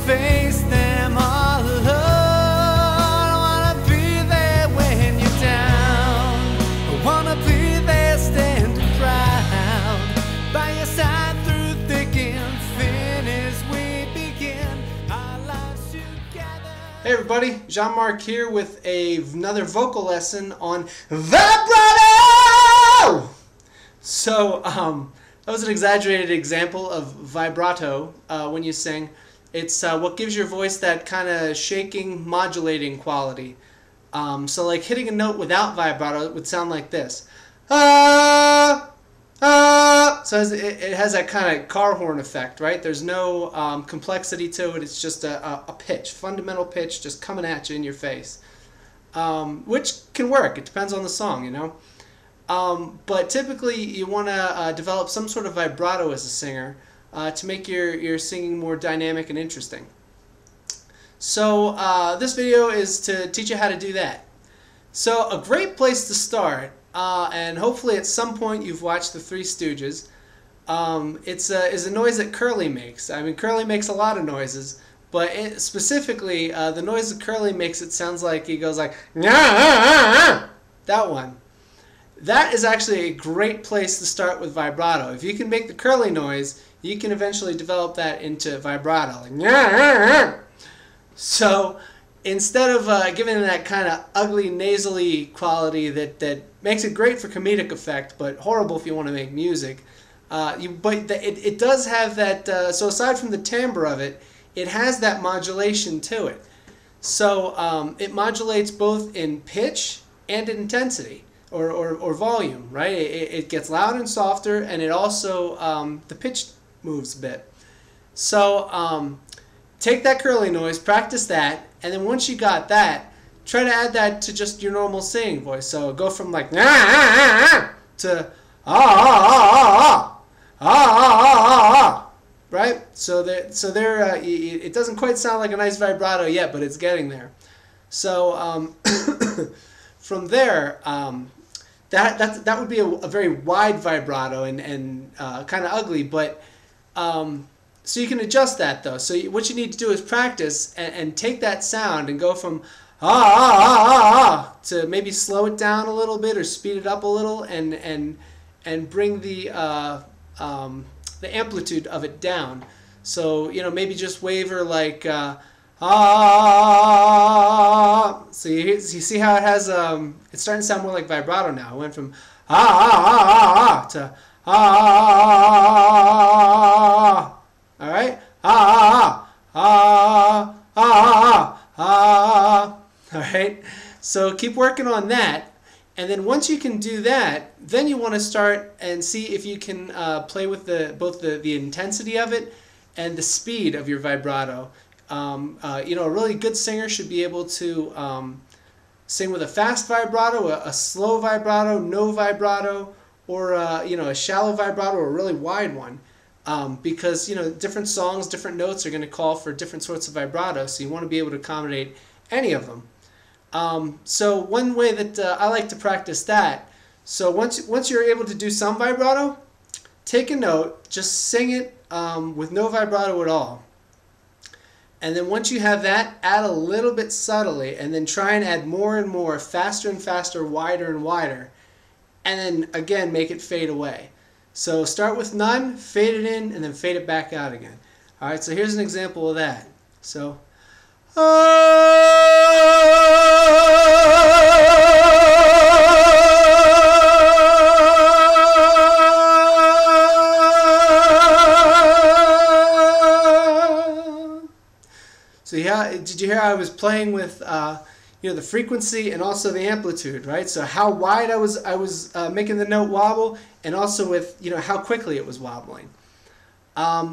face them all alone. I wanna be there when you're down. I wanna be there standing proud by your side through thick and thin as we begin our lives together. Hey everybody, Gianmarc here with another vocal lesson on vibrato! So, that was an exaggerated example of vibrato when you sing. It's what gives your voice that kind of shaking, modulating quality. So like hitting a note without vibrato would sound like this. Ah, ah. So it has that kind of car horn effect, right? There's no complexity to it. It's just a pitch, fundamental pitch just coming at you in your face. Which can work. It depends on the song, you know. But typically you want to develop some sort of vibrato as a singer to make your singing more dynamic and interesting. So this video is to teach you how to do that. So a great place to start, and hopefully at some point you've watched the Three Stooges, is a noise that Curly makes. I mean, Curly makes a lot of noises, but specifically the noise that Curly makes, it sounds like he goes like nyaaa, that one. That is actually a great place to start with vibrato. If you can make the Curly noise, you can eventually develop that into vibrato. Like, nyaaa. So instead of giving it that kind of ugly nasally quality that makes it great for comedic effect, but horrible if you want to make music, it does have that, so aside from the timbre of it, it has that modulation to it. So it modulates both in pitch and intensity. Or volume, right? It gets louder and softer, and it also, the pitch moves a bit. So take that Curly noise, practice that, and then once you got that, try to add that to just your normal singing voice. So go from like to right? So it doesn't quite sound like a nice vibrato yet, but it's getting there. So from there, that would be a very wide vibrato and kind of ugly, but so you can adjust that though. So what you need to do is practice and take that sound and go from to maybe slow it down a little bit or speed it up a little and bring the amplitude of it down. So maybe just waver like so you see how it has it's starting to sound more like vibrato now. It went from to all right, all right. So keep working on that, and then once you can do that, then you want to start and see if you can play with both the intensity of it and the speed of your vibrato. A really good singer should be able to sing with a fast vibrato, a slow vibrato, no vibrato, or a shallow vibrato or a really wide one, because different songs, different notes are going to call for different sorts of vibrato, so you want to be able to accommodate any of them. So one way that I like to practice that, so once you're able to do some vibrato, take a note, just sing it with no vibrato at all. And then once you have that, add a little bit subtly, and then try and add more and more, faster and faster, wider and wider, and then again make it fade away. So start with none, fade it in, and then fade it back out again. All right, so here's an example of that. So so yeah, did you hear I was playing with the frequency and also the amplitude, right? So how wide I was making the note wobble, and also with how quickly it was wobbling.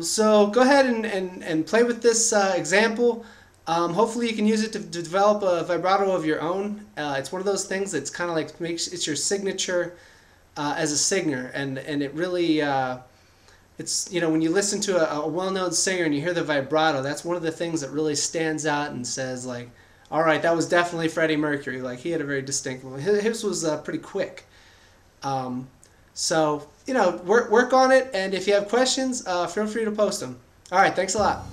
So go ahead and play with this example. Hopefully you can use it to develop a vibrato of your own. It's one of those things that's kind of like it's your signature as a singer, and it really it's when you listen to a well-known singer and you hear the vibrato, that's one of the things that really stands out and says like, all right, that was definitely Freddie Mercury. Like he had a very distinct one. His was pretty quick. So work on it, and if you have questions, feel free to post them. All right, thanks a lot.